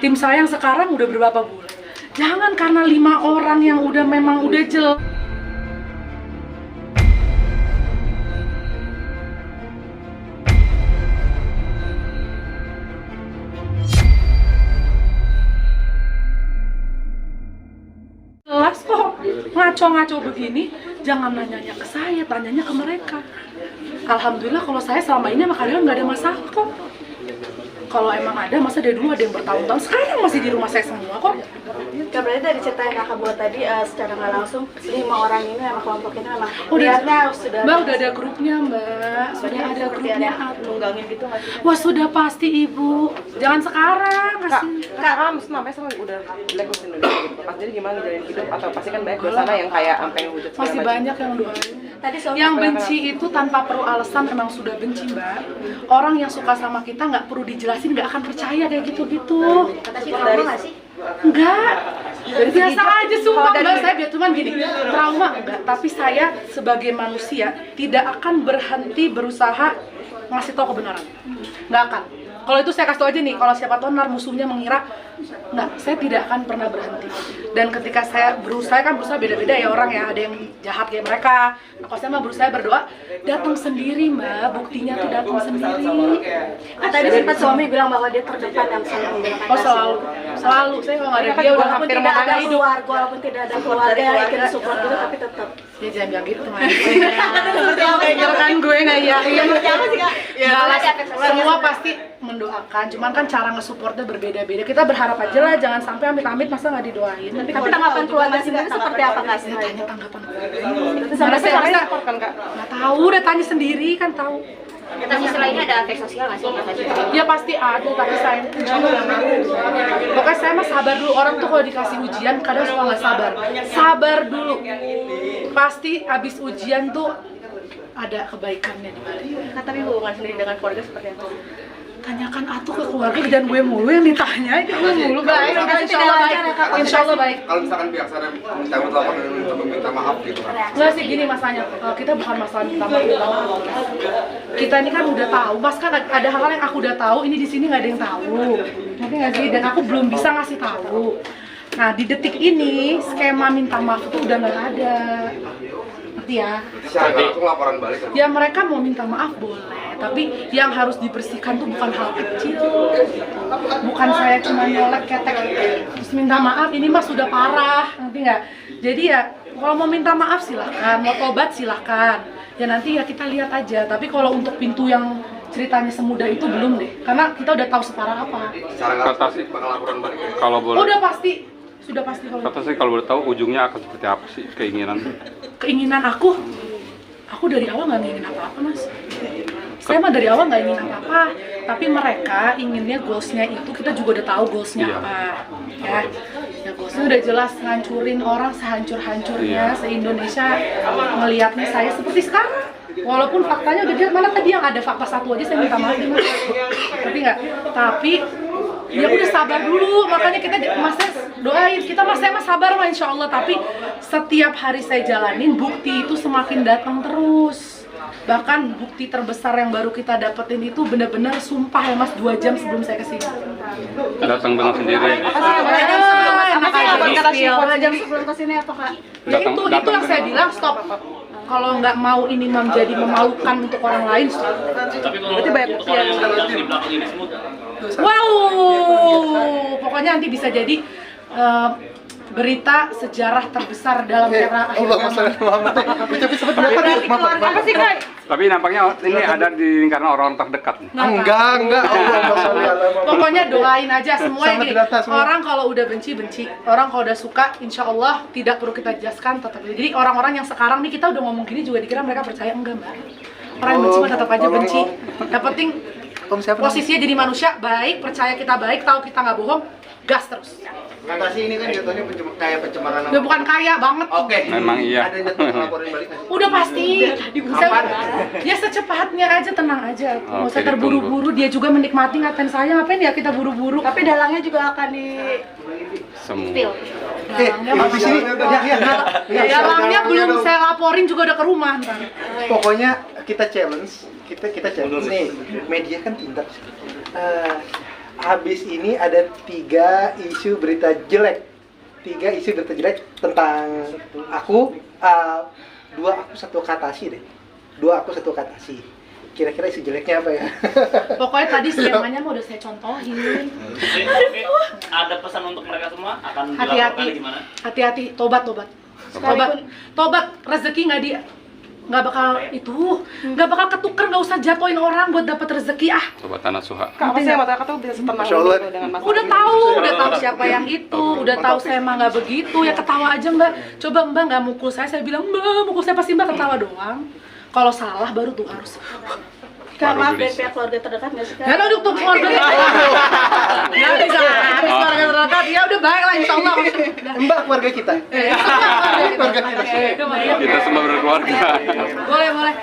tim saya yang sekarang udah berapa bulan. Jangan karena 5 orang yang memang udah jelas. Jelas kok, ngaco-ngaco begini, jangan nanyanya ke saya, tanyanya ke mereka. Alhamdulillah kalau saya selama ini sama kalian nggak ada masalah kok. Kalau emang ada, masa dari dulu ada yang bertahun-tahun, sekarang masih di rumah saya semua kok. Kak, berarti dari cerita yang kakak buat tadi, secara nggak langsung 5 orang ini memang kelompok ini memang Udah, sudah Mbak udah ada grupnya Mbak, sudah ada grupnya. nunggangin gitu nggak sih? Wah sudah pasti Ibu, jangan sekarang kasih. Kak, namanya sama udah blacklistin dulu gitu. Pas jadi gimana ngejalanin hidup atau pasti kan banyak di sana yang kayak sampai ngehujat segala Masih macam. banyak yang doain. Tadi soal Yang benci itu tanpa perlu alasan emang sudah benci Mbak. Orang yang suka sama kita nggak perlu dijelasin, nggak akan percaya kayak gitu-gitu. kata si trauma nggak sih? Enggak, biasa aja sumpah Mbak, saya biar cuman gini, trauma enggak, tapi saya sebagai manusia tidak akan berhenti berusaha ngasih tahu kebenaran, nggak akan. Kalau itu saya kasih tau aja nih, kalau siapa tahu ntar musuhnya mengira, nggak, saya tidak akan pernah berhenti. Dan ketika saya berusaha, kan berusaha beda-beda ya orang ya, ada yang jahat kayak mereka. Nah, kalau saya mah berusaha berdoa, datang sendiri Mbak, buktinya tuh datang sendiri. Tadi sempat suami bilang bahwa dia terdepan yang selalu menggunakan Oh selalu, saya kalau nggak ada dia udah walaupun hampir tidak ada hidup. keluarga, walaupun tidak ada keluarga yang ikut support gitu, tapi tetap. Ya jangan bilang gitu man. Kan gue nggak ya. Apa sih Kak? Semua pasti mendoakan, cuman kan cara nge-supportnya berbeda-beda. Kita berharap aja lah, jangan sampai amit-amit masa nggak didoain. Tapi tanggapan keluarga sendiri seperti apa Kak? Tanya tanggapan keluarga. Sampai saya sampai bisa support kan Kak? nggak tahu, udah tanya sendiri kan tahu. Tapi setelah ini ada efek sosial nggak sih? Ya pasti ada, tapi saya insya Allah nggak mau. Pokoknya saya mah sabar dulu. Orang tuh kalau dikasih ujian kadang suka nggak sabar. Sabar dulu. Pasti abis ujian tuh ada kebaikannya di balik. Nah, tapi hubungan sendiri dengan keluarga seperti apa? Tanyakan atuh ke keluarga dan gue mulu yang ditanya, itu gue mulu baik. Insya Allah baik. Insya Allah baik. Kalau misalkan pihak sana minta lapor dan mencoba minta maaf gitu kan? Nggak sih gini masanya, kita bukan masalah minta maaf. Kita ini kan udah tahu, mas kan ada hal-hal yang aku udah tahu, ini di sini nggak ada yang tahu. Ngerti nggak sih? Dan aku belum bisa ngasih tahu. Nah di detik ini skema minta maaf itu udah nggak ada. Ngerti ya? Secara langsung laporan balik kan? Ya mereka mau minta maaf boleh, tapi yang harus dibersihkan tuh bukan hal kecil. Bukan saya cuma nyolek ketek terus minta maaf, ini mah sudah parah, ngerti nggak? Jadi ya kalau mau minta maaf silahkan, mau tobat silahkan. Ya nanti ya kita lihat aja. Tapi kalau untuk pintu yang ceritanya semudah itu belum deh, karena kita udah tahu separah apa. Secara nggak langsung sih bakal laporan balik ya? Kalau boleh, Udah pasti, sudah pasti kalau kata sih kalau boleh tahu ujungnya akan seperti apa sih keinginan? keinginan aku dari awal nggak ingin apa-apa mas. Saya mah dari awal nggak ingin apa-apa, tapi mereka inginnya goalsnya itu kita juga udah tahu goalsnya Iya. apa, ya. Ya goalsnya udah jelas ngancurin orang sehancur-hancurnya Iya. se-Indonesia ngelihatnya saya seperti sekarang. Walaupun faktanya udah mana tadi yang ada fakta satu aja saya minta maaf nih mas, ngerti nggak? Tapi ya udah sabar dulu, makanya kita masnya doain kita mas, saya mas sabar mah insya Allah. Tapi setiap hari saya jalanin bukti itu semakin datang terus. Bahkan bukti terbesar yang baru kita dapetin itu benar-benar sumpah ya mas, 2 jam sebelum saya kesini. Datang dengan sendiri. Jam sebelum kesini apa Kak? Ya itu yang saya bilang stop. Kalau nggak mau ini menjadi memalukan untuk orang lain, stop. Berarti banyak bukti yang Wow, pokoknya nanti bisa jadi berita sejarah terbesar dalam era akhir zaman. apa sih Kak? Tapi nampaknya ini ada di lingkaran orang terdekat nih. Enggak. Pokoknya doain aja semua Sangat ini. didata semua. Orang kalau udah benci, orang kalau udah suka, insya Allah tidak perlu kita jelaskan tetap. Jadi orang-orang yang sekarang nih kita udah ngomong gini juga dikira mereka percaya, enggak mbak. Orang yang benci mah tetap aja benci. Yang penting posisinya jadi manusia baik, percaya kita baik, tahu kita nggak bohong, gas terus. Kata sih ini kan jatuhnya kayak pencemaran Udah bukan kaya banget. Oke. Memang iya. Ada yang datang laporin balik nggak sih? Udah pasti. Ya secepatnya aja, tenang aja. Nggak usah Oke, terburu-buru. Dia juga menikmati, ngapain saya, ngapain ya kita buru-buru. Tapi dalangnya juga akan di Semua. Habis ini Dalangnya belum saya laporin juga udah ke rumah ntar. Pokoknya kita challenge nih, media kan pintar. habis ini ada 3 isu berita jelek. 3 isu berita jelek tentang aku. 2 aku 1 katasi deh. 2 aku 1 katasi. Kira-kira isu jeleknya apa ya? Pokoknya tadi skemanya mau udah saya contohin. Ada pesan untuk mereka semua akan Hati-hati, dilaporkan gimana? hati-hati, tobat. Tobat, rezeki nggak bakal ketuker, nggak usah jatuhin orang buat dapat rezeki ah. Coba tanah suha. Kak, apa sih yang mata kakak tuh bisa setenang Masya Allah. gitu dengan masalah Udah ini? tahu siapa yang itu, udah tahu saya emang nggak begitu, ya ketawa aja Mbak. Coba Mbak nggak mukul saya bilang Mbak mukul saya, pasti Mbak ketawa doang. Kalau salah baru tuh harus. Kak, maaf dari pihak keluarga terdekat nggak sih Kak? Ya udah untuk keluarga nggak bisa habis keluarga terdekat, ya udah baik lah insya Allah. Mbak keluarga kita. Keluarga kita. Kita semua berkeluarga. Boleh.